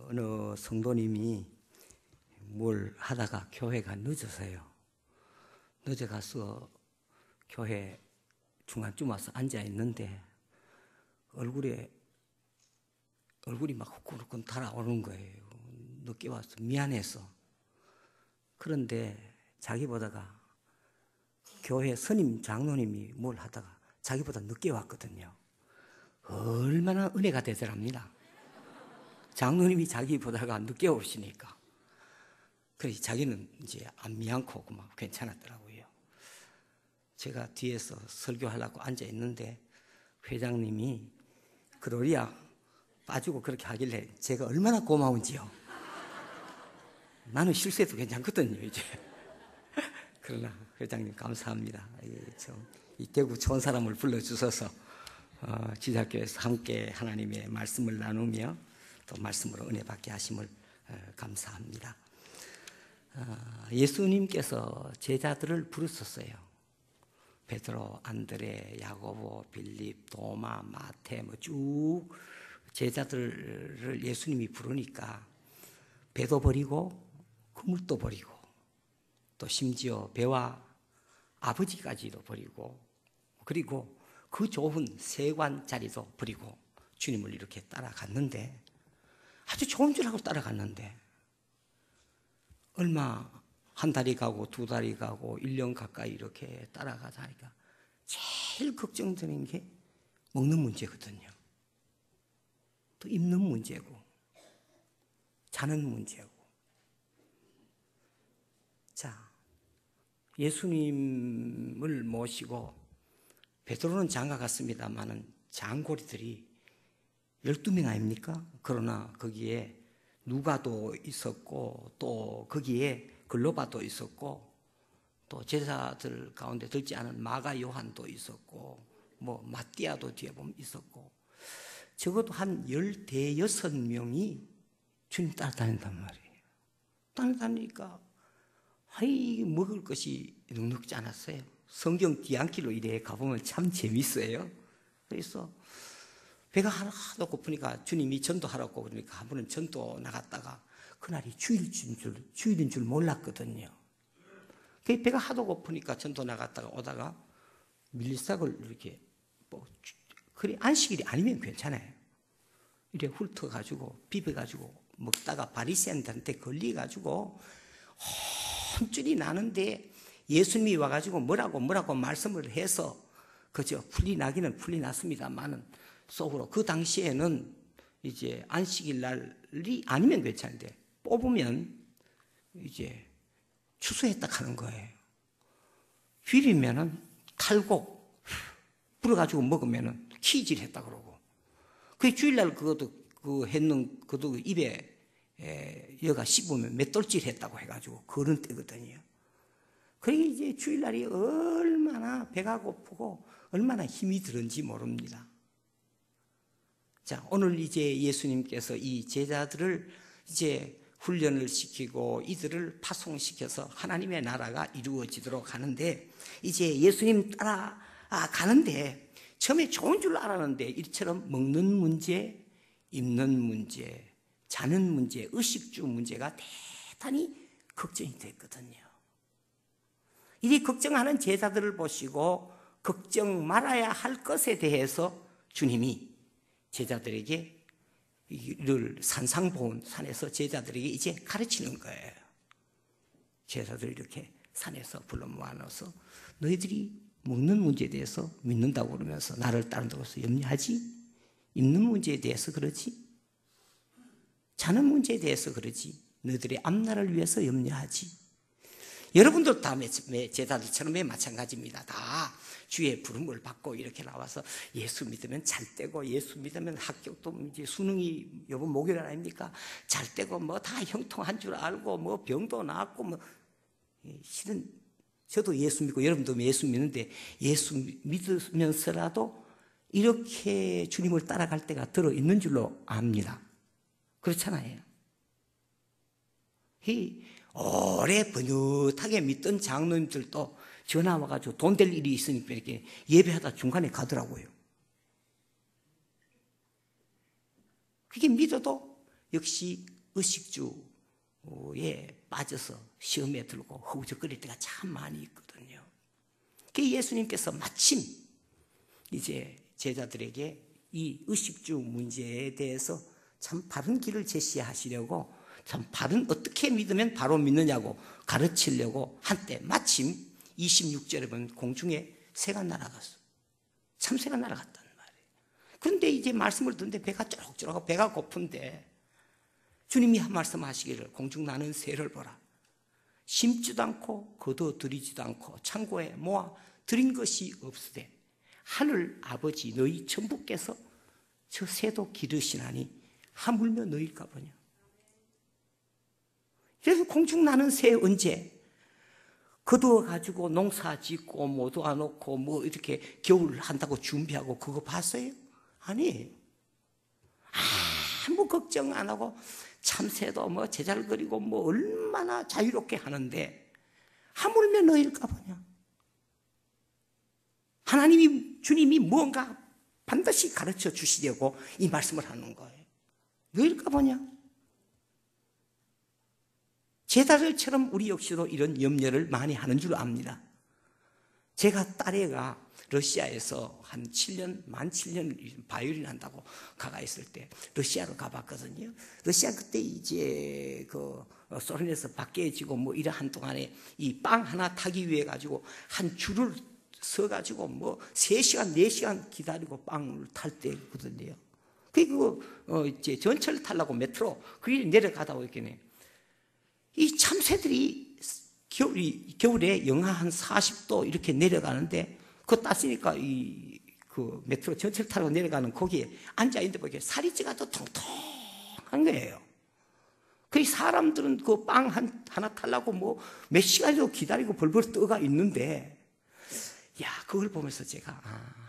어느 성도님이 뭘 하다가 교회가 늦어서요. 늦어가서 교회 중간쯤 와서 앉아 있는데 얼굴이 막 후끈후끈 달아오는 거예요. 늦게 와서 미안해서. 그런데 자기보다가 교회 스님 장로님이 뭘 하다가 자기보다 늦게 왔거든요. 얼마나 은혜가 되더랍니다. 장로님이 자기보다가 늦게 오시니까. 그래서 자기는 이제 안 미안코 막 괜찮았더라고요. 제가 뒤에서 설교하려고 앉아 있는데 회장님이 그러리야 빠지고 그렇게 하길래 제가 얼마나 고마운지요. 나는 실수해도 괜찮거든요, 이제. 그러나 회장님 감사합니다. 이 대구 좋은 사람을 불러주셔서 지자교에서 함께 하나님의 말씀을 나누며 또 말씀으로 은혜 받게 하심을 감사합니다. 예수님께서 제자들을 부르셨어요. 베드로, 안드레, 야고보, 빌립, 도마, 마태 쭉 제자들을 예수님이 부르니까 배도 버리고 그물도 버리고 또 심지어 배와 아버지까지도 버리고 그리고 그 좋은 세관 자리도 버리고 주님을 이렇게 따라갔는데 아주 좋은 줄 알고 따라갔는데 얼마 한 달이 가고 두 달이 가고 1년 가까이 이렇게 따라가다 하니까 제일 걱정되는 게 먹는 문제거든요. 또 입는 문제고 자는 문제고. 자, 예수님을 모시고 베드로는 장가 갔습니다마는 장고리들이 12명 아닙니까? 그러나 거기에 누가도 있었고 또 거기에 글로바도 있었고 또 제자들 가운데 들지 않은 마가 요한도 있었고 뭐 마띠아도 뒤에 보면 있었고 적어도 한 16명이 주님 따라다닌단 말이에요. 따라다니니까 먹을 것이 넉넉지 않았어요. 성경 뒤안길로 이래 가보면 참 재밌어요. 그래서 배가 하나도 고프니까 주님이 전도하라고 그러니까 한 번은 전도 나갔다가 그날이 주일인 줄 몰랐거든요. 배가 하도 고프니까 전도 나갔다가 오다가 밀리싹을 이렇게 그래 안식일이 아니면 괜찮아요. 이래 훑어가지고 비벼가지고 먹다가 바리새인들한테 걸려가지고 혼쭐이 나는데 예수님이 와가지고 뭐라고 말씀을 해서 그저 풀리 나기는 풀리 났습니다만은 속으로 그 당시에는 이제 안식일 날이 아니면 괜찮은데 뽑으면 이제 추수했다 하는 거예요. 휘리면은 탈곡 불어가지고 먹으면은 키질했다 그러고 그 주일날 그것도 했는 그것도 입에 여가 씹으면 맷돌질했다고 해가지고 그런 때거든요. 그게 이제 주일날이 얼마나 배가 고프고 얼마나 힘이 들은지 모릅니다. 자, 오늘 이제 예수님께서 이 제자들을 이제 훈련을 시키고 이들을 파송시켜서 하나님의 나라가 이루어지도록 하는데 이제 예수님 따라가는데 처음에 좋은 줄 알았는데 이처럼 먹는 문제, 입는 문제, 자는 문제, 의식주 문제가 대단히 걱정이 됐거든요. 이 걱정하는 제자들을 보시고 걱정 말아야 할 것에 대해서 주님이 제자들에게 이를 산상보훈 산에서 제자들에게 이제 가르치는 거예요. 제자들 이렇게 산에서 불러 모아놓아서 너희들이 먹는 문제에 대해서 믿는다고 그러면서 나를 따른다고 해서 염려하지? 입는 문제에 대해서 그러지? 자는 문제에 대해서 그러지? 너희들의 앞날을 위해서 염려하지? 여러분들 다 제자들처럼 마찬가지입니다. 다 주의 부름을 받고 이렇게 나와서 예수 믿으면 잘 되고 예수 믿으면 합격도 이제 수능이 이번 목요일 아닙니까? 잘 되고 뭐 다 형통한 줄 알고 뭐 병도 나았고 뭐 실은 저도 예수 믿고 여러분도 예수 믿는데 예수 믿으면서라도 이렇게 주님을 따라갈 때가 들어있는 줄로 압니다. 그렇잖아요. 오래 번듯하게 믿던 장로님들도 전화 와가지고 돈 될 일이 있으니까 이렇게 예배하다 중간에 가더라고요. 그게 믿어도 역시 의식주에 빠져서 시험에 들고 허우적거릴 때가 참 많이 있거든요. 그 예수님께서 마침 이제 제자들에게 이 의식주 문제에 대해서 참 바른 길을 제시하시려고 참 바른 어떻게 믿으면 바로 믿느냐고 가르치려고 한때 마침 26절에 보면 공중에 새가 날아갔어. 참새가 날아갔단 말이에요. 그런데 이제 말씀을 듣는데 배가 쪼록쪼록 배가 고픈데 주님이 한 말씀 하시기를 공중 나는 새를 보라. 심지도 않고 거둬들이지도 않고 창고에 모아 들인 것이 없으되 하늘 아버지 너희 천부께서 저 새도 기르시나니 하물며 너희일까 보냐. 그래서 공중 나는 새 언제 거두어가지고 농사 짓고 뭐 도와놓고 뭐 이렇게 겨울 한다고 준비하고 그거 봤어요? 아니에요. 아무 걱정 안 하고 참새도 뭐 제잘거리고 뭐 얼마나 자유롭게 하는데 하물며 너희일까 보냐. 하나님이 주님이 무언가 반드시 가르쳐 주시려고 이 말씀을 하는 거예요. 너희일까 보냐. 제자들처럼 우리 역시도 이런 염려를 많이 하는 줄 압니다. 제가 딸애가 러시아에서 한 7년, 만 7년 바이올린 한다고 가가 있을 때 러시아로 가봤거든요. 러시아 그때 이제 그 소련에서 바뀌어지고 뭐 이래 한동안에 이 빵 하나 타기 위해 가지고 한 줄을 서가지고 뭐 3시간, 4시간 기다리고 빵을 탈 때거든요. 그리고 이제 전철 타려고 메트로 그게 내려가다 보니까 이 참새들이 겨울에 영하 한 40도 이렇게 내려가는데 그거 땄으니까 그 메트로 전철 타고 내려가는 거기에 앉아있는데 보니까 살이 찌가도 통통한 거예요. 그 사람들은 그 빵 하나 타려고 뭐 몇 시간이고 기다리고 벌벌 떠가 있는데 야, 그걸 보면서 제가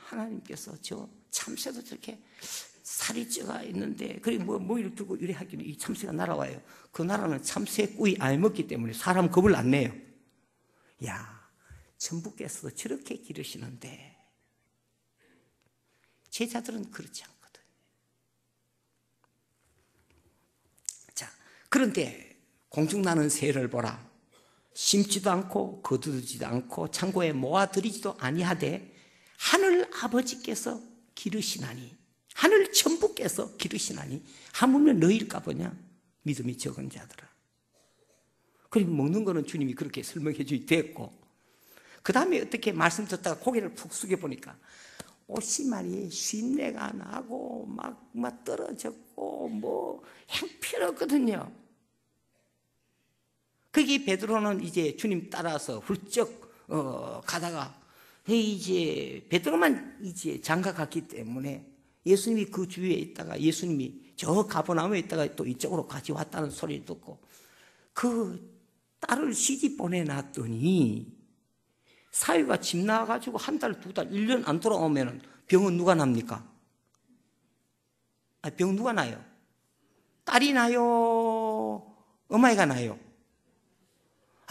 하나님께서 저 참새도 저렇게 살이 쪄가 있는데 그리고 뭐 이렇게 들고 이래 하기는 이 참새가 날아와요. 그 나라는 참새 꾸이 안 먹기 때문에 사람 겁을 안 내요. 야, 천부께서 저렇게 기르시는데 제자들은 그렇지 않거든요. 자, 그런데 공중 나는 새를 보라. 심지도 않고 거두지도 않고 창고에 모아들이지도 아니하되 하늘 아버지께서 기르시나니 하늘 천부께서 기르시나니 하물며 너희일까 보냐. 믿음이 적은 자들아. 그리고 먹는 거는 주님이 그렇게 설명해 주이 됐고 그 다음에 어떻게 말씀 듣다가 고개를 푹 숙여보니까 옷이 말이 쉰내가 나고 막 떨어졌고 뭐 형편없거든요. 거기 베드로는 이제 주님 따라서 훌쩍 가다가 이제 베드로만 이제 장가 갔기 때문에 예수님이 그 주위에 있다가 예수님이 저 가버나움에 있다가 또 이쪽으로 같이 왔다는 소리를 듣고 그 딸을 시집 보내놨더니 사위가 집 나와가지고 한 달, 두 달, 1년 안 돌아오면 병은 누가 납니까? 병 누가 나요? 딸이 나요? 어머니가 나요?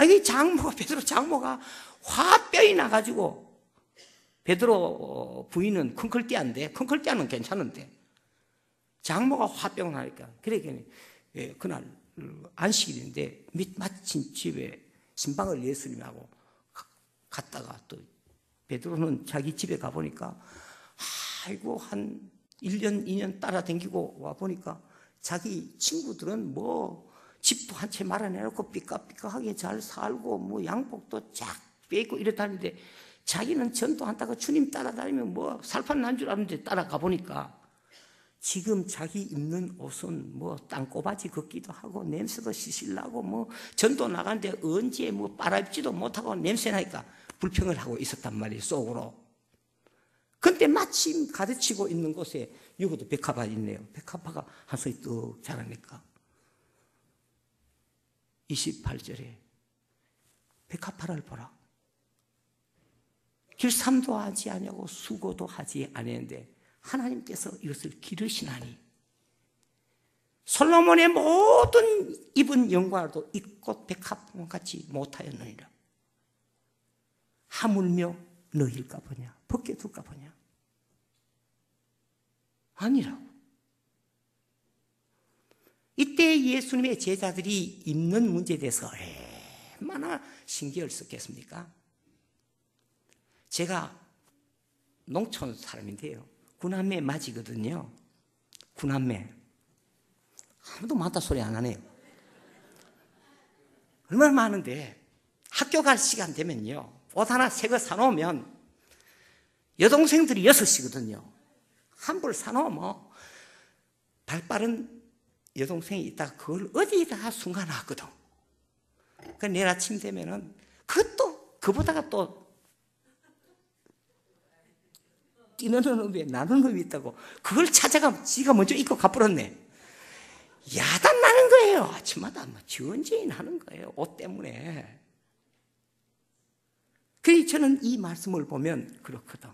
이게 베드로 장모가 화병이 나가지고 베드로 부인은 컹클띠한데 컹클띠하는 괜찮은데 장모가 화병 나니까 그래 그날 안식일인데 마침 집에 신방을 예수님하고 갔다가 또 베드로는 자기 집에 가보니까 아이고 한 1년 2년 따라다니고 와보니까 자기 친구들은 뭐 집도 한 채 말아내놓고 삐까삐까하게 잘 살고 뭐 양복도 쫙 빼고 이러다니는데 자기는 전도한다고 주님 따라다니면 뭐 살판 난 줄 아는데 따라가 보니까 지금 자기 입는 옷은 뭐 땅꼬바지 걷기도 하고 냄새도 시실나고 뭐 전도 나가는데 언제 뭐 빨아입지도 못하고 냄새나니까 불평을 하고 있었단 말이에요, 속으로. 근데 마침 가르치고 있는 곳에 여기도 백합화 있네요. 백합화가 한 손이 뚝 자라니까 28절에 백합화를 보라. 길쌈도 하지 아니하고 수고도 하지 아니하는데 하나님께서 이것을 기르시나니 솔로몬의 모든 입은 영광도 이 꽃 백합화같이 못하였느니라. 하물며 너희일까 보냐, 벗겨둘까 보냐. 아니라고. 이때 예수님의 제자들이 입는 문제에 대해서 얼마나 신경을 썼겠습니까? 제가 농촌 사람인데요, 구남매 맞이거든요. 구남매. 아무도 많다 소리 안 하네요. 얼마나 많은데 학교 갈 시간 되면요, 옷 하나 새 거 사놓으면 여동생들이 6이거든요. 한 벌 사놓으면 발 빠른 여동생이 있다가 그걸 어디다가 숨겨놨거든. 그 내일 아침 되면은 그것도 그보다가 또 뛰는 놈이 나는 놈이 있다고 그걸 찾아가 지가 먼저 입고 가버렸네. 야단 나는 거예요. 아침마다 전쟁이 나는 거예요. 옷 때문에. 그래서 저는 이 말씀을 보면 그렇거든.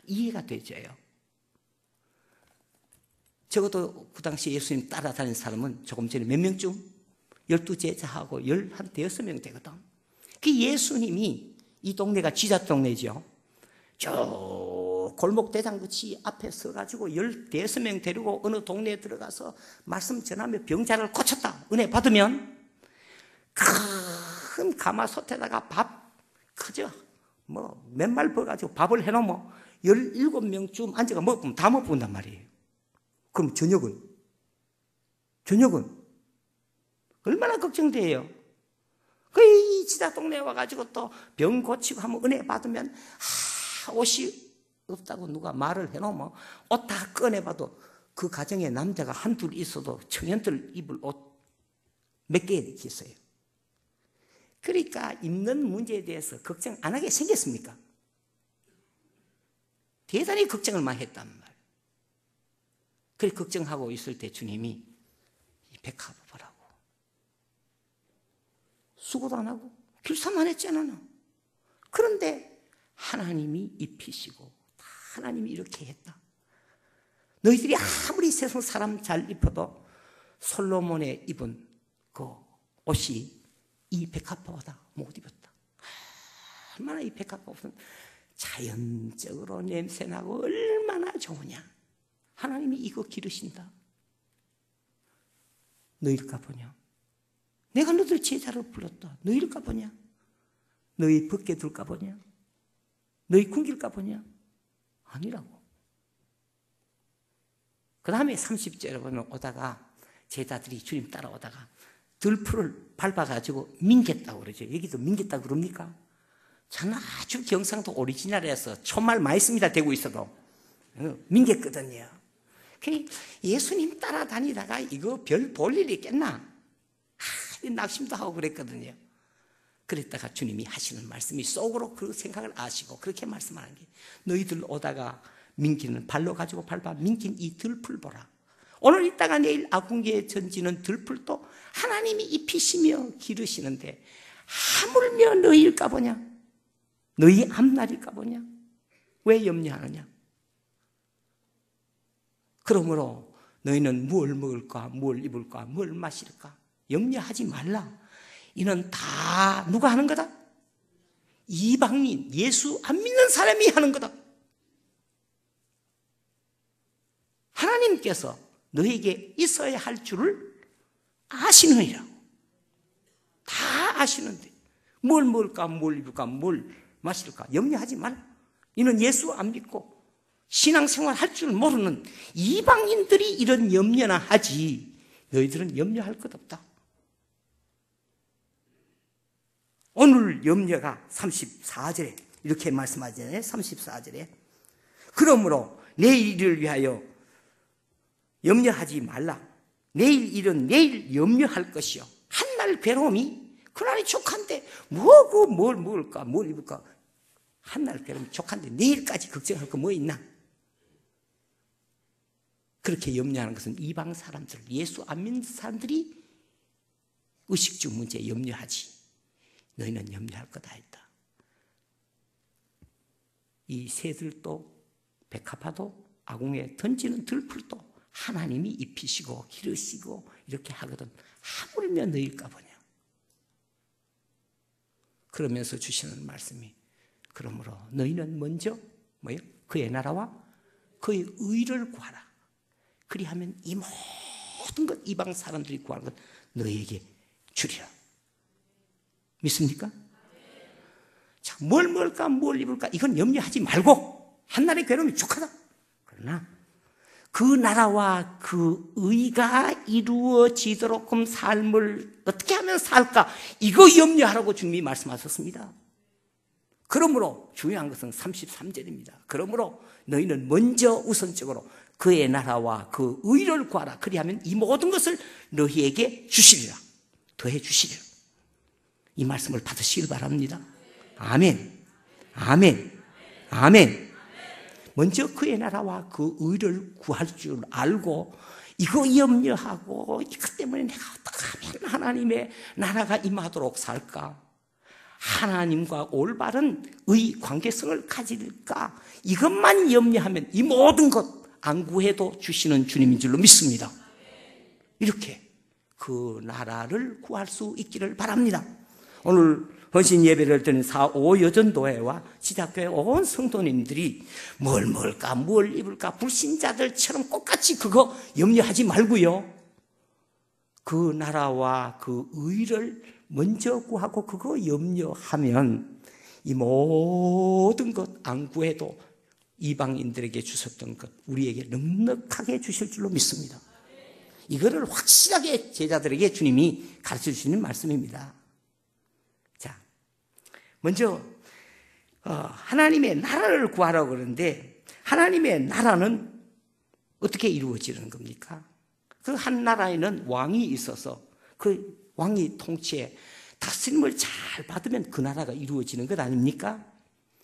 이해가 되죠요. 적어도 그 당시 예수님 따라다니는 사람은 조금 전에 몇 명쯤? 12제자하고 15명 되거든. 그 예수님이, 이 동네가 쥐잣 동네죠. 쭉 골목 대장같이 앞에 서가지고 15명 데리고 어느 동네에 들어가서 말씀 전하며 병자를 고쳤다. 은혜 받으면 큰 가마솥에다가 밥 그저 뭐 맨말 버가지고 밥을 해놓으면 17명쯤 앉아가 먹으면 다 먹는단 말이에요. 그럼 저녁은 얼마나 걱정돼요. 이 지자 동네에 와가지고 또 병 고치고 하면 은혜 받으면 옷이 없다고 누가 말을 해놓으면 옷 다 꺼내봐도 그 가정에 남자가 한둘 있어도 청년들 입을 옷 몇 개 있어요. 그러니까 입는 문제에 대해서 걱정 안 하게 생겼습니까? 대단히 걱정을 많이 했단 말이에요. 그렇게 걱정하고 있을 때 주님이 이 백합을 보라고 수고도 안 하고 길쌈만 했잖아. 그런데 하나님이 입히시고 하나님이 이렇게 했다. 너희들이 아무리 세상 사람 잘 입어도 솔로몬의 입은 그 옷이 이 백합보다 못 입었다. 얼마나 이 백합보다는 자연적으로 냄새나고 얼마나 좋으냐. 하나님이 이거 기르신다. 너희일까 보냐. 내가 너희들 제자로 불렀다. 너희일까 보냐. 너희 벗게 둘까 보냐. 너희 굶길까 보냐. 아니라고. 그 다음에 30절에 보면 오다가 제자들이 주님 따라오다가 들풀을 밟아가지고 민겠다고 그러죠. 여기도 민겠다고 그럽니까? 저는 아주 경상도 오리지널에서 촌말 많이 씁니다. 되고 있어도 민겠거든요. 예수님 따라다니다가 이거 별 볼 일이 있겠나? 낙심도 하고 그랬거든요. 그랬다가 주님이 하시는 말씀이 속으로 그 생각을 아시고 그렇게 말씀하는 게 너희들 오다가 민기는 발로 가지고 밟아 민긴 이 들풀 보라. 오늘 있다가 내일 아궁이에 던지는 들풀도 하나님이 입히시며 기르시는데 하물며 너희일까 보냐? 너희 앞날일까 보냐? 왜 염려하느냐? 그러므로 너희는 무엇을 먹을까? 무엇을 입을까? 무엇을 마실까? 염려하지 말라. 이는 다 누가 하는 거다? 이방인, 예수 안 믿는 사람이 하는 거다. 하나님께서 너에게 있어야 할 줄을 아시느니라고. 다 아시는데 뭘 먹을까? 뭘 입을까? 뭘 마실까? 염려하지 말라. 이는 예수 안 믿고 신앙생활 할 줄 모르는 이방인들이 이런 염려나 하지 너희들은 염려할 것 없다. 오늘 염려가 34절에 이렇게 말씀하잖아요. 34절에 그러므로 내일을 위하여 염려하지 말라. 내일 일은 내일 염려할 것이요. 한날 괴로움이 그날이 족한데 뭐고 뭘 먹을까 뭘 입을까. 한날 괴로움이 족한데 내일까지 걱정할 거 뭐 있나. 그렇게 염려하는 것은 이방 사람들, 예수 안 믿는 사람들이 의식주 문제에 염려하지. 너희는 염려할 거다 했다. 이 새들도 백합화도 아궁에 던지는 들풀도 하나님이 입히시고 기르시고 이렇게 하거든. 하물며 너희일까 보냐. 그러면서 주시는 말씀이 그러므로 너희는 먼저 뭐예요? 그의 나라와 그의 의를 구하라. 그리하면 이 모든 것 이방 사람들이 구하는 것 너희에게 주리라. 믿습니까? 자, 뭘 먹을까 뭘 입을까 이건 염려하지 말고 한날의 괴로움이 족하다. 그러나 그 나라와 그 의가 이루어지도록끔 삶을 어떻게 하면 살까 이거 염려하라고 주님이 말씀하셨습니다. 그러므로 중요한 것은 33절입니다. 그러므로 너희는 먼저 우선적으로 그의 나라와 그 의를 구하라. 그리하면 이 모든 것을 너희에게 주시리라. 더해 주시리라. 이 말씀을 받으시길 바랍니다. 아멘. 아멘. 아멘. 먼저 그의 나라와 그 의를 구할 줄 알고 이거 염려하고 이것 때문에 내가 어떻게 하면 하나님의 나라가 임하도록 살까? 하나님과 올바른 의 관계성을 가질까? 이것만 염려하면 이 모든 것 안 구해도 주시는 주님인 줄로 믿습니다. 이렇게 그 나라를 구할 수 있기를 바랍니다. 오늘 헌신 예배를 드리는 4.5 여전도회와 지자교회 온 성도님들이 뭘 먹을까 뭘 입을까 불신자들처럼 똑같이 그거 염려하지 말고요. 그 나라와 그 의를 먼저 구하고 그거 염려하면 이 모든 것 안 구해도 이방인들에게 주셨던 것 우리에게 넉넉하게 주실 줄로 믿습니다. 이거를 확실하게 제자들에게 주님이 가르쳐 주시는 말씀입니다. 자, 먼저 하나님의 나라를 구하라고 그러는데 하나님의 나라는 어떻게 이루어지는 겁니까? 그 한 나라에는 왕이 있어서 그 왕이 통치해 다스림을 잘 받으면 그 나라가 이루어지는 것 아닙니까?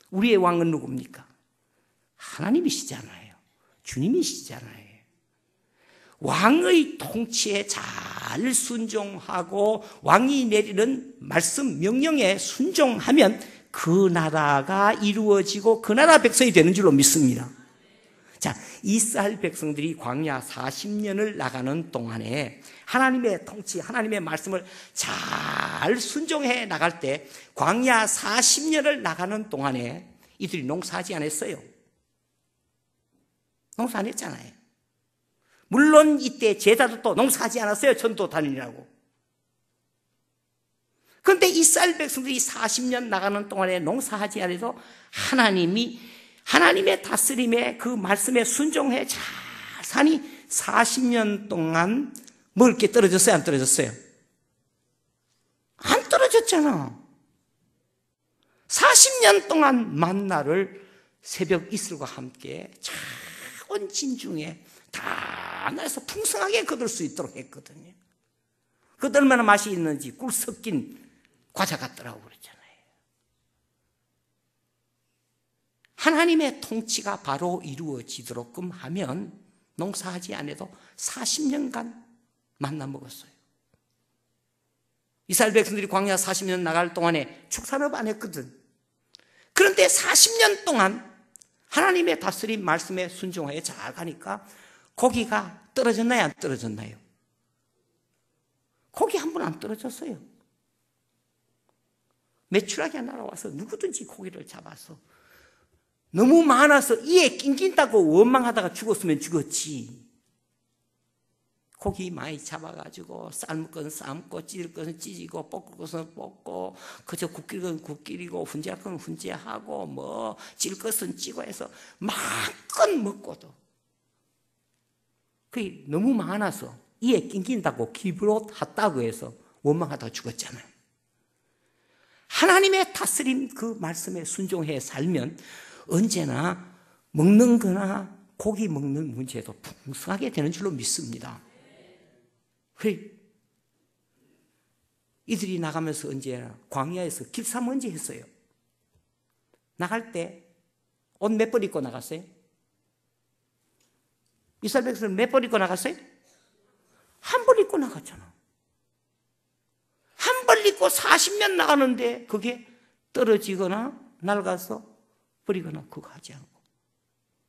우리의 왕은 누굽니까? 하나님이시잖아요. 주님이시잖아요. 왕의 통치에 잘 순종하고 왕이 내리는 말씀 명령에 순종하면 그 나라가 이루어지고 그 나라 백성이 되는 줄로 믿습니다. 자, 이스라엘 백성들이 광야 40년을 나가는 동안에 하나님의 통치, 하나님의 말씀을 잘 순종해 나갈 때 광야 40년을 나가는 동안에 이들이 농사하지 않았어요. 농사 안 했잖아요. 물론 이때 제자들도 농사하지 않았어요. 전도 다니라고. 그런데 이스라엘 백성들이 40년 나가는 동안에 농사하지 않아도 하나님의 다스림에 그 말씀에 순종해 잘 사니 40년 동안 먹을 게 떨어졌어요? 안 떨어졌어요? 안 떨어졌잖아. 40년 동안 만나를 새벽 이슬과 함께 차원 진중에 다 나서 풍성하게 거둘 수 있도록 했거든요. 그것 얼마나 맛이 있는지 꿀 섞인 과자 같더라고 그랬잖아요. 하나님의 통치가 바로 이루어지도록끔 하면 농사하지 않아도 40년간 만나 먹었어요. 이스라엘 백성들이 광야 40년 나갈 동안에 축산업 안 했거든. 그런데 40년 동안 하나님의 다스림 말씀에 순종하여 잘 가니까 고기가 떨어졌나요? 안 떨어졌나요? 고기 한 번 안 떨어졌어요. 매출하게 날아와서 누구든지 고기를 잡아서 너무 많아서 이에 낑긴다고 원망하다가 죽었으면 죽었지. 고기 많이 잡아가지고 삶을 것은 삶고 찢을 것은 찢고 볶을 것은 볶고 그저 굽길 것은 굽길이고 훈제할 것은 훈제하고 뭐 찔 것은 찌고 해서 마음껏 먹고도 그게 너무 많아서 이에 낑긴다고 기브롯했다고 해서 원망하다가 죽었잖아요. 하나님의 다스림 그 말씀에 순종해 살면 언제나 먹는 거나 고기 먹는 문제도 풍성하게 되는 줄로 믿습니다. 이들이 나가면서 언제나 광야에서 길쌈 언제 했어요? 나갈 때 옷 몇 벌 입고 나갔어요? 이스라엘 백성은 몇 벌 입고 나갔어요? 한 벌 입고 나갔잖아. 한 벌 입고 40년 나가는데 그게 떨어지거나 낡아서 버리거나 그거 하지 않고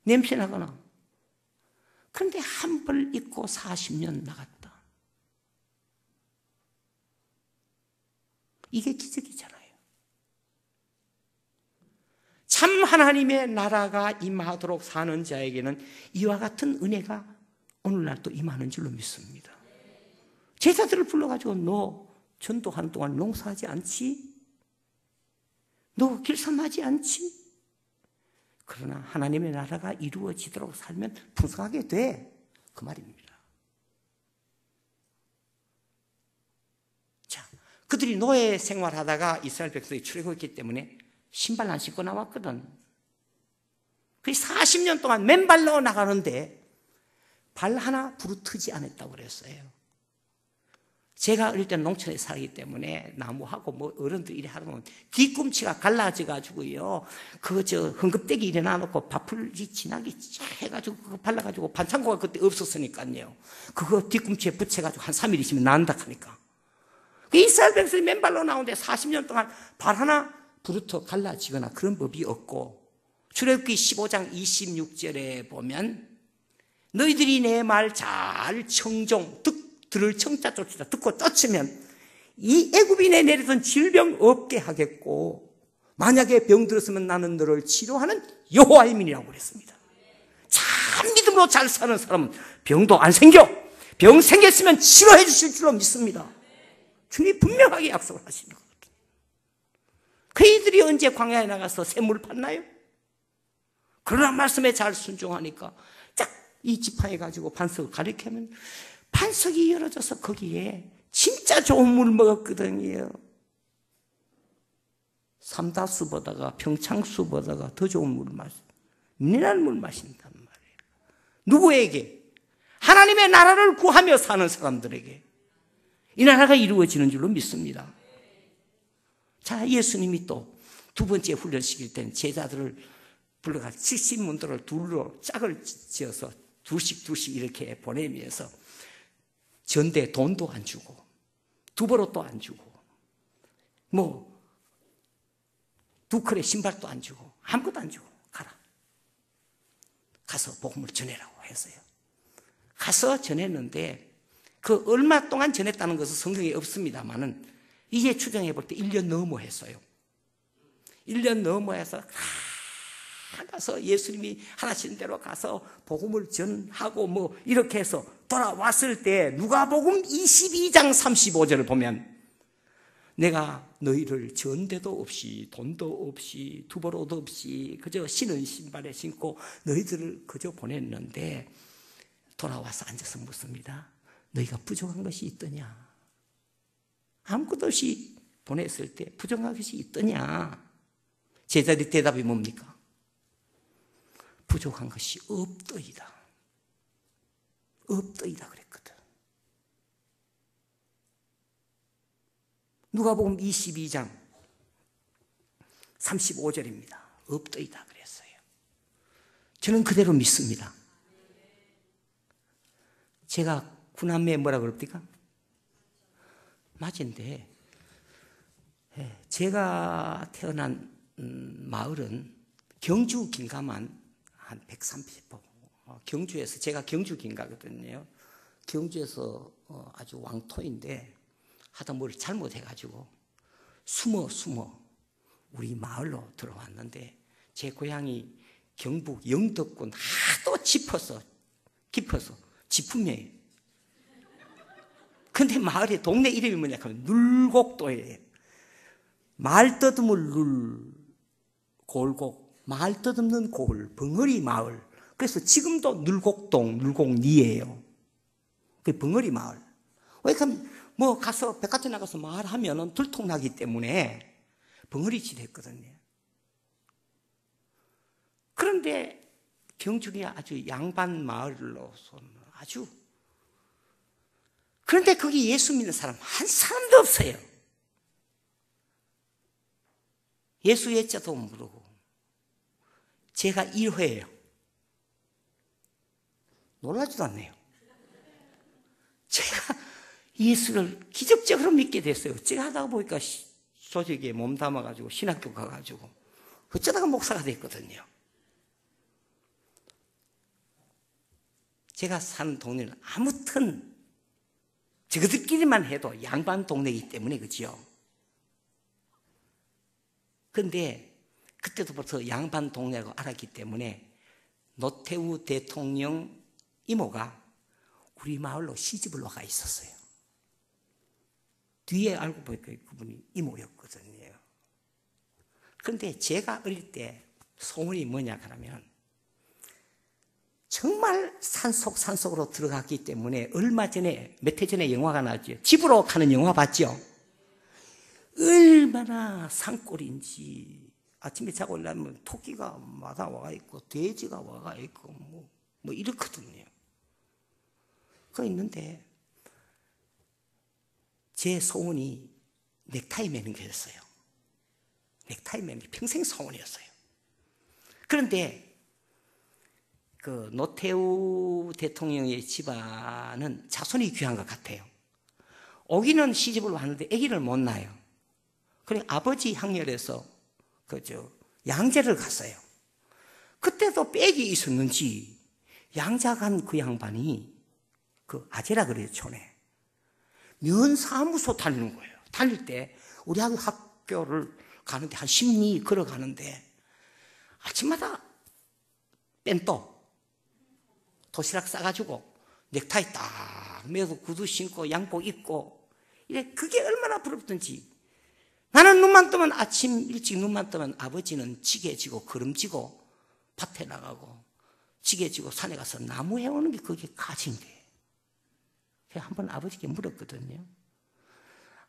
냄새 나거나. 그런데 한 벌 입고 40년 나갔다. 이게 기적이잖아요. 참 하나님의 나라가 임하도록 사는 자에게는 이와 같은 은혜가 오늘날 또 임하는 줄로 믿습니다. 제자들을 불러가지고 너 전도하는 동안 농사하지 않지? 너 길쌈하지 않지? 그러나 하나님의 나라가 이루어지도록 살면 풍성하게 돼. 그 말입니다. 자, 그들이 노예 생활하다가 이스라엘 백성이 출애굽했기 때문에 신발 안 신고 나왔거든. 그 40년 동안 맨발로 나가는데 발 하나 부르트지 않았다고 그랬어요. 제가 어릴 때 농촌에 살기 때문에 나무하고 뭐 어른들 일에 하다 보면 뒤꿈치가 갈라져가지고요. 흥겁대기 일어나 놓고 밥풀이 진하게 쫙 해가지고 그거 발라가지고 반창고가 그때 없었으니까요. 그거 뒤꿈치에 붙여가지고 한 3일 있으면 나은다 하니까. 그 이스라엘 백성이 맨발로 나오는데 40년 동안 발 하나 부르터 갈라지거나 그런 법이 없고, 출애굽기 15장 26절에 보면 너희들이 내 말 잘 청종, 들을 청자 쫓으다 듣고 떴으면 이 애굽인에 내리던 질병 없게 하겠고, 만약에 병 들었으면 나는 너를 치료하는 여호와의 민이라고 그랬습니다. 참 믿음으로 잘 사는 사람은 병도 안 생겨. 병 생겼으면 치료해 주실 줄로 믿습니다. 주님이 분명하게 약속을 하시는 거거든요. 그이들이 언제 광야에 나가서 샘물 팠나요? 그러나 말씀에 잘 순종하니까 딱 이 지팡이 가지고 반석을 가리키면 반석이 열어져서 거기에 진짜 좋은 물 먹었거든요. 삼다수보다가 평창수보다가 더 좋은 물 미네랄 물 마신단 말이에요. 누구에게? 하나님의 나라를 구하며 사는 사람들에게 이 나라가 이루어지는 줄로 믿습니다. 자, 예수님이 또 두 번째 훈련 시킬 때는 제자들을 불러가 70문도를 둘로 짝을 지어서 둘씩 이렇게 보내면서 전대 돈도 안 주고 두벌옷도 안 주고 뭐 두 컬의 신발도 안 주고 아무것도 안 주고 가라. 가서 복음을 전해라고 했어요. 가서 전했는데 그 얼마 동안 전했다는 것은 성경에 없습니다만은 이제 추정해 볼 때 1년 넘어 했어요. 1년 넘어 해서 가서 예수님이 하라신 대로 가서 복음을 전하고 뭐 이렇게 해서 돌아왔을 때 누가복음 22장 35절을 보면 내가 너희를 전대도 없이 돈도 없이 두벌옷도 없이 그저 신은 신발에 신고 너희들을 그저 보냈는데 돌아와서 앉아서 묻습니다. 너희가 부족한 것이 있더냐? 아무것도 없이 보냈을 때 부족한 것이 있더냐? 제자들의 대답이 뭡니까? 부족한 것이 없더이다. 없더이다 그랬거든. 누가복음 22장 35절입니다. 없더이다 그랬어요. 저는 그대로 믿습니다. 제가 구남매에 뭐라 그럽니까? 맞은데 제가 태어난 마을은 경주 긴가만 한 130호. 경주에서 제가 경주 긴가거든요. 경주에서 아주 왕토인데 하다 뭘 잘못해가지고 숨어 우리 마을로 들어왔는데 제 고향이 경북 영덕군 하도 깊어서 지품이에요. 근데 마을의 동네 이름이 뭐냐 하면 눌곡도예요. 말 떠듬을 눌, 골곡, 말 떠듬는 골, 벙어리 마을. 그래서 지금도 눌곡동, 눌곡리예요. 그 벙어리 마을. 왜 그러면 뭐 가서 백화점 나가서 말하면은 들통나기 때문에 벙어리짓 했거든요. 그런데 경주이 아주 양반 마을로서는 아주 그런데 거기 예수 믿는 사람 한 사람도 없어요. 예수 예자도 모르고 제가 1회예요. 놀라지도 않네요. 제가 예수를 기적적으로 믿게 됐어요. 제가 하다가 보니까 조직에 몸 담아가지고 신학교 가가지고 어쩌다가 목사가 됐거든요. 제가 사는 동네는 아무튼 저들끼리만 해도 양반 동네이기 때문에 그죠. 근데 그때부터 양반 동네라고 알았기 때문에 노태우 대통령 이모가 우리 마을로 시집을 와가 있었어요. 뒤에 알고 보니까 그분이 이모였거든요. 그런데 제가 어릴 때 소원이 뭐냐 그러면 정말 산속으로 들어갔기 때문에 얼마 전에 몇 해 전에 영화가 나왔죠. 집으로 가는 영화 봤죠? 얼마나 산골인지 아침에 자고 일어나면 토끼가 마다 와가 있고 돼지가 와가 있고 뭐 이렇거든요. 그거 있는데 제 소원이 넥타이 매는 거였어요. 넥타이 매는 게 평생 소원이었어요. 그런데 그 노태우 대통령의 집안은 자손이 귀한 것 같아요. 오기는 시집을 왔는데 아기를 못 낳아요. 그래 아버지 향렬에서 양재를 갔어요. 그때도 빽이 있었는지 양자간 그 양반이 그 아재라 그래요, 촌에. 면사무소 다니는 거예요. 다닐 때 우리 학교를 가는데 한 10리 걸어가는데 아침마다 뺀또 도시락 싸가지고 넥타이 딱 매고 구두 신고 양복 입고 이래 그게 얼마나 부럽던지. 나는 눈만 뜨면 아침 일찍 눈만 뜨면 아버지는 지게 지고 걸음지고 밭에 나가고 지게 지고 산에 가서 나무 해오는 게 그게 가진 거예요. 제가 한번 아버지께 물었거든요.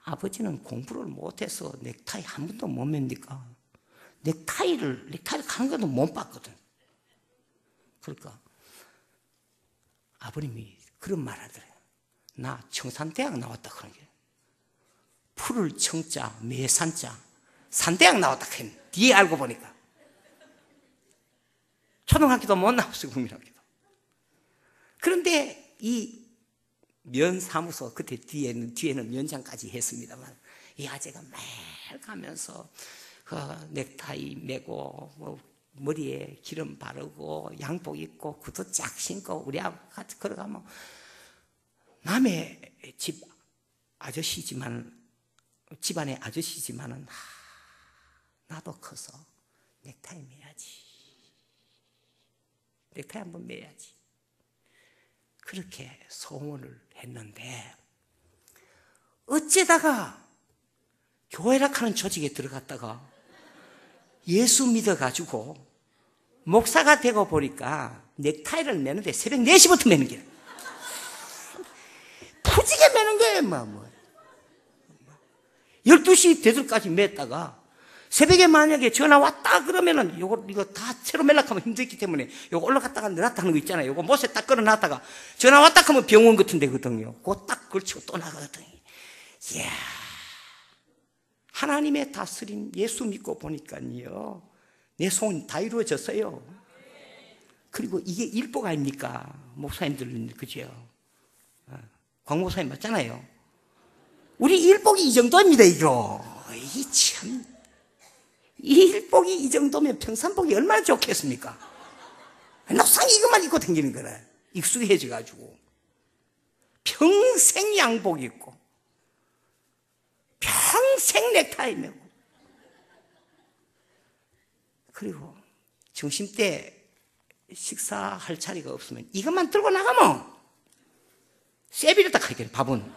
아버지는 공부를 못해서 넥타이 한 번도 못 맵니까? 넥타이를 가는 것도 못 봤거든. 그러니까 아버님이 그런 말 하더래요. 나 청산대학 나왔다 그런 게. 풀을 청자, 매산자, 산대학 나왔다 그런 뒤에 알고 보니까. 초등학교도 못 나왔어요, 국민학교도. 그런데 이 면사무소, 그때 뒤에는 면장까지 했습니다만, 이 아재가 매일 가면서 그 넥타이 매고, 머리에 기름 바르고, 양복 입고, 구두 쫙 신고, 우리 아버지 같이 걸어가면, 남의 집 아저씨지만, 집안의 아저씨지만은, 나도 커서 넥타이 매야지. 넥타이 한번 매야지. 그렇게 소원을 했는데 어째다가 교회라 하는 조직에 들어갔다가 예수 믿어가지고 목사가 되고 보니까 넥타이를 매는데 새벽 4시부터 매는 거야. 푸지게 매는 거야. 12시 되들까지 맸다가 새벽에 만약에 전화 왔다 그러면은 이거 다 새로 매락하면 힘들기 때문에 요거 올라갔다가 내려갔다 하는 거 있잖아요. 요거 못에 딱 걸어놨다가 전화 왔다 하면 병원 같은 데거든요. 그거 딱 걸치고 또 나가거든요. 이야. 하나님의 다스림 예수 믿고 보니까요. 내 소원이 다 이루어졌어요. 그리고 이게 일복 아닙니까? 목사님들, 그죠? 광 목사님 맞잖아요. 우리 일복이 이 정도입니다, 이거. 이 참. 이 일복이 이 정도면 평산복이 얼마나 좋겠습니까? 녹상 이것만 입고 다니는 거라. 익숙해져가지고. 평생 양복 입고. 평생 넥타이 매고. 그리고 점심때 식사할 자리가 없으면 이것만 들고 나가면 세비를 딱 하겠네, 밥은.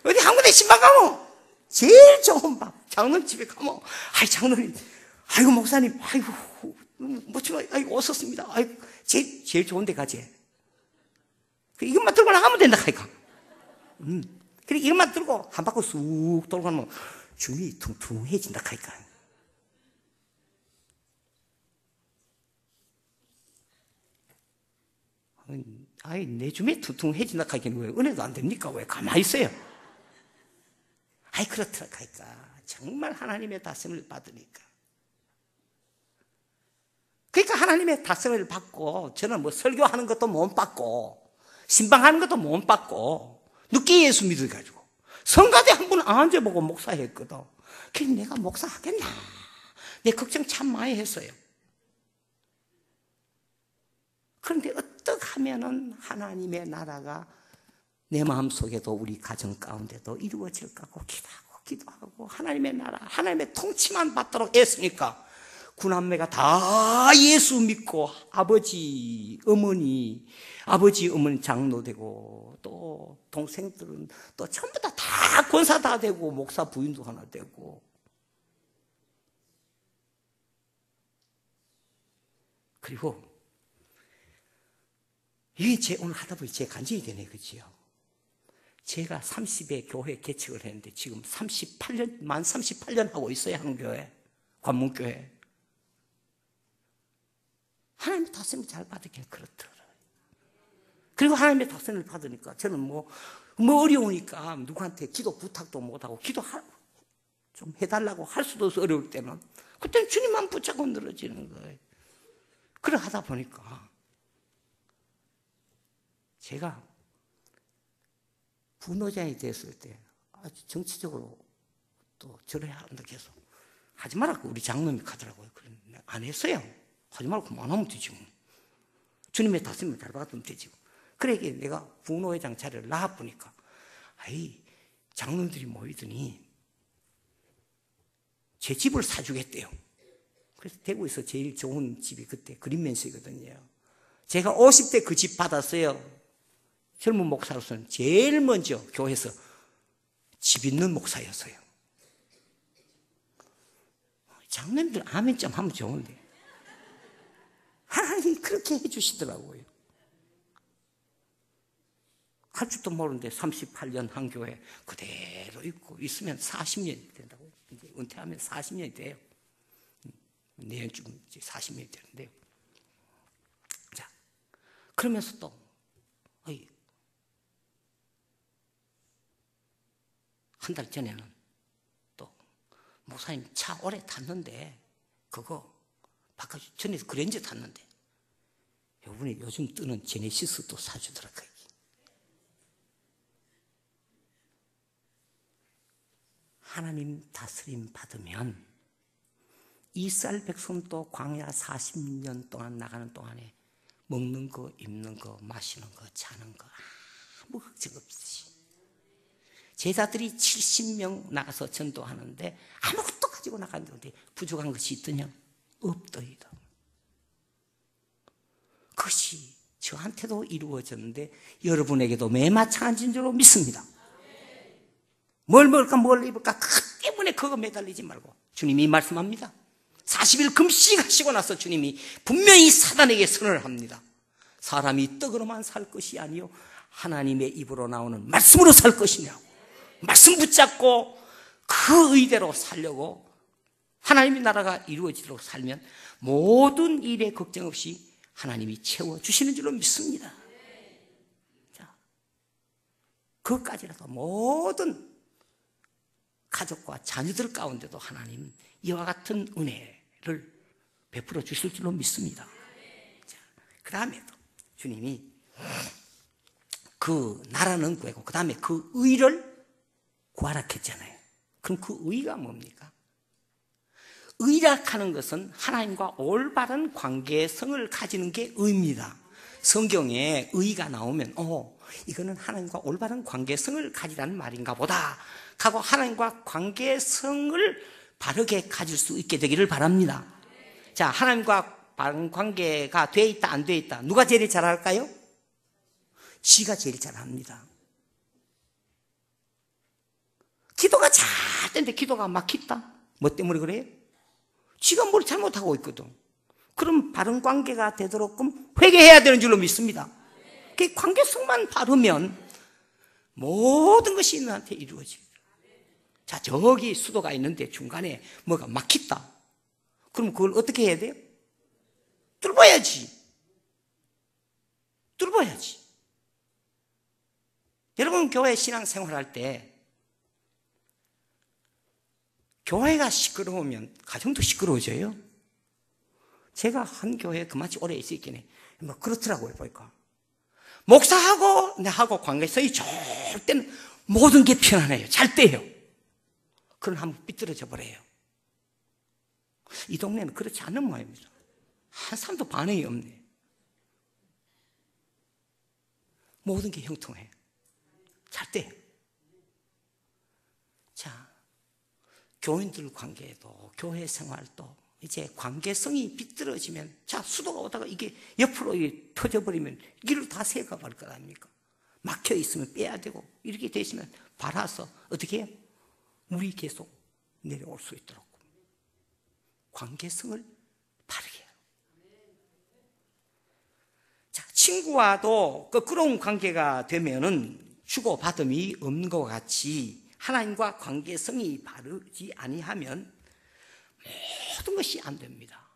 어디 한 군데 신방 가면 제일 좋은 밥. 장로님 집에 가면, 장로님, 목사님, 아이고, 오셨습니다. 제일 좋은 데 가지. 이것만 들고 나가면 된다, 하니까. 그래, 이것만 들고 한 바퀴 쑥 돌고 가면 주위 퉁퉁해진다, 하니까. 내 주위에 퉁퉁해진다, 하니까 왜 은혜도 안 됩니까? 왜 가만히 있어요? 그렇더라, 하니까. 정말 하나님의 다스림을 받으니까. 그러니까 하나님의 다스림을 받고, 저는 뭐 설교하는 것도 못 받고, 신방하는 것도 못 받고, 늦게 예수 믿어가지고, 성가대 한 번 앉아보고 목사했거든. 그래서 내가 목사하겠나? 내 걱정 참 많이 했어요. 그런데 어떻게 하면은 하나님의 나라가 내 마음속에도 우리 가정 가운데도 이루어질까 하고 기도하고 하나님의 나라, 하나님의 통치만 받도록 했으니까 구남매가 다 예수 믿고 아버지, 어머니 장로되고 또 동생들은 또 전부 다 권사 다 되고 목사 부인도 하나 되고. 그리고 이게 오늘 하다 보니 제 간증이 되네, 그지요? 제가 30에 교회 개척을 했는데 지금 만 38년 하고 있어요. 한 교회, 관문교회. 하나님의 다스림을 잘 받으니까 그렇더라고요. 그리고 하나님의 다스림을 받으니까 저는 뭐 어려우니까 누구한테 기도 부탁도 못하고 좀 해달라고 할 수도 없어. 어려울 때는 그때는 주님만 붙잡고 늘어지는 거예요. 그래 하다 보니까 제가 부노장이 됐을 때 아주 정치적으로 또 저래야 한다 계속 하지 말라고 우리 장로님이 가더라고요. 그래 안 했어요. 하지 말고 그만하면 되지 뭐. 주님의 다스림을 잘 받으면 되지. 그래 내가 부노회장 자리를 나와보니까 장로들이 모이더니 제 집을 사주겠대요. 그래서 대구에서 제일 좋은 집이 그때 그린맨스거든요. 제가 50대 그 집 받았어요. 젊은 목사로서는 제일 먼저 교회에서 집 있는 목사였어요. 장로님들 아멘 좀 하면 좋은데 하나님이 그렇게 해주시더라고요. 할 줄도 모르는데 38년 한 교회 그대로 있고 있으면 40년이 된다고요. 이제 은퇴하면 40년이 돼요. 내년쯤 이제 40년이 되는데요. 자, 그러면서 또 한 달 전에는 또 목사님 차 오래 탔는데 그거 바깥 전에서 그랜저 탔는데 이분이 요즘 뜨는 제네시스도 사주더라고요. 하나님 다스림 받으면 이스라엘 백성도 광야 40년 동안 나가는 동안에 먹는 거, 입는 거, 마시는 거, 자는 거 아무 걱정 없이 제자들이 70명 나가서 전도하는데 아무것도 가지고 나갔는데 부족한 것이 있더냐? 없더이다. 그것이 저한테도 이루어졌는데 여러분에게도 매마찬가지인 줄로 믿습니다. 뭘 먹을까 뭘 입을까 그 때문에 그거 매달리지 말고 주님이 말씀합니다. 40일 금식하시고 나서 주님이 분명히 사단에게 선언을 합니다. 사람이 떡으로만 살 것이 아니요 하나님의 입으로 나오는 말씀으로 살 것이냐고. 말씀 붙잡고 그 의대로 살려고 하나님의 나라가 이루어지도록 살면 모든 일에 걱정 없이 하나님이 채워주시는 줄로 믿습니다. 자, 그것까지라도 모든 가족과 자녀들 가운데도 하나님 이와 같은 은혜를 베풀어 주실 줄로 믿습니다. 자, 그 다음에도 주님이 그 나라는 구하고 그 다음에 그 의를 구하라 했잖아요. 그럼 그 의가 뭡니까? 의라하는 것은 하나님과 올바른 관계성을 가지는 게 의입니다. 성경에 의가 나오면 이거는 하나님과 올바른 관계성을 가지라는 말인가 보다 하고 하나님과 관계성을 바르게 가질 수 있게 되기를 바랍니다. 자, 하나님과 바른 관계가 돼 있다 안 돼 있다 누가 제일 잘할까요? 지가 제일 잘합니다. 기도가 잘 되는데 기도가 막힌다? 뭐 때문에 그래요? 지가 뭘 잘못하고 있거든. 그럼 바른 관계가 되도록 회개해야 되는 줄로 믿습니다. 그 관계성만 바르면 모든 것이 너한테 이루어집니다. 자, 저기 수도가 있는데 중간에 뭐가 막힌다. 그럼 그걸 어떻게 해야 돼요? 뚫어야지. 여러분 교회 신앙생활할 때 교회가 시끄러우면 가정도 시끄러워져요. 제가 한 교회에 그만치 오래 있었긴 해. 뭐 그렇더라고요, 보니까. 목사하고 나하고 관계성이 좋을 때는 모든 게 편안해요. 잘 돼요. 그럼 한번 삐뚤어져 버려요. 이 동네는 그렇지 않은 모양입니다. 한 사람도 반응이 없네. 모든 게 형통해요. 잘 돼요. 자, 교인들 관계에도 교회 생활도 이제 관계성이 비뚤어지면, 자, 수도가 오다가 이게 옆으로 터져버리면 길을 다 새가 말 거 아닙니까? 막혀 있으면 빼야 되고, 이렇게 되시면 발아서 어떻게 해요? 물이 계속 내려올 수 있도록 관계성을 바르게 해요. 자, 친구와도 거꾸로운 관계가 되면은 주고받음이 없는 것 같이 하나님과 관계성이 바르지 아니하면 모든 것이 안 됩니다.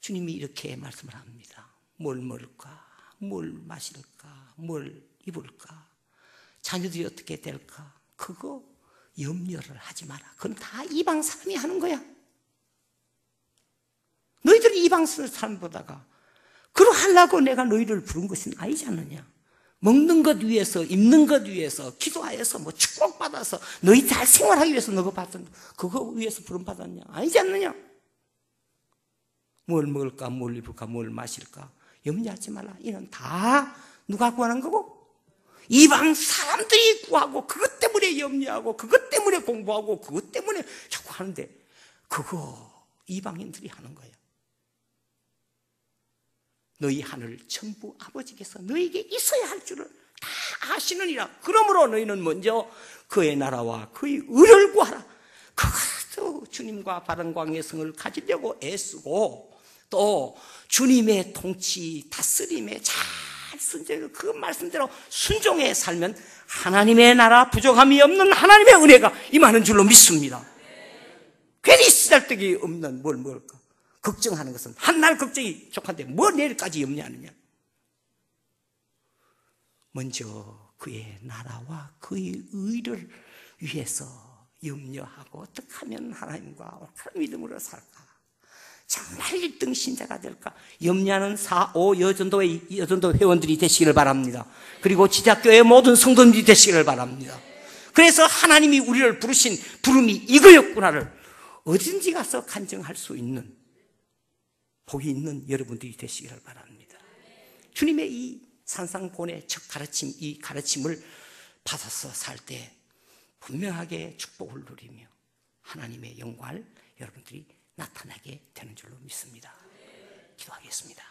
주님이 이렇게 말씀을 합니다. 뭘 먹을까? 뭘 마실까? 뭘 입을까? 자녀들이 어떻게 될까? 그거 염려를 하지 마라. 그건 다 이방 사람이 하는 거야. 너희들이 이방 사람보다가 그러하려고 내가 너희를 부른 것은 아니지 않느냐. 먹는 것 위해서, 입는 것 위해서, 기도하여서, 뭐 축복받아서 너희 잘 생활하기 위해서 너가 받은, 그거 위해서 부름받았냐? 아니지 않느냐? 뭘 먹을까, 뭘 입을까, 뭘 마실까? 염려하지 말라. 이는 다 누가 구하는 거고? 이방 사람들이 구하고, 그것 때문에 염려하고, 그것 때문에 공부하고, 그것 때문에 자꾸 하는데, 그거 이방인들이 하는 거예요. 너희 하늘 천부 아버지께서 너희에게 있어야 할 줄을 다 아시느니라. 그러므로 너희는 먼저 그의 나라와 그의 의를 구하라. 그것도 주님과 바른 관계성을 가지려고 애쓰고, 또 주님의 통치 다스림에 잘 순종해서 그 말씀대로 순종해 살면 하나님의 나라, 부족함이 없는 하나님의 은혜가 임하는 줄로 믿습니다. 괜히 쓰잘데기 없는 뭘 먹을까? 걱정하는 것은 한날 걱정이 족한데 뭐 내일까지 염려하느냐. 먼저 그의 나라와 그의 의를 위해서 염려하고 어떻게 하면 하나님과 옳은 믿음으로 살까? 정말 1등 신자가 될까? 염려하는 4.5 여전도 회원들이 되시기를 바랍니다. 그리고 지자교회 모든 성도들이 되시기를 바랍니다. 그래서 하나님이 우리를 부르신 부름이 이거였구나를 어딘지 가서 간증할 수 있는 복이 있는 여러분들이 되시기를 바랍니다. 주님의 이 산상본의 첫 가르침, 이 가르침을 받아서 살 때 분명하게 축복을 누리며 하나님의 영광을 여러분들이 나타나게 되는 줄로 믿습니다. 기도하겠습니다.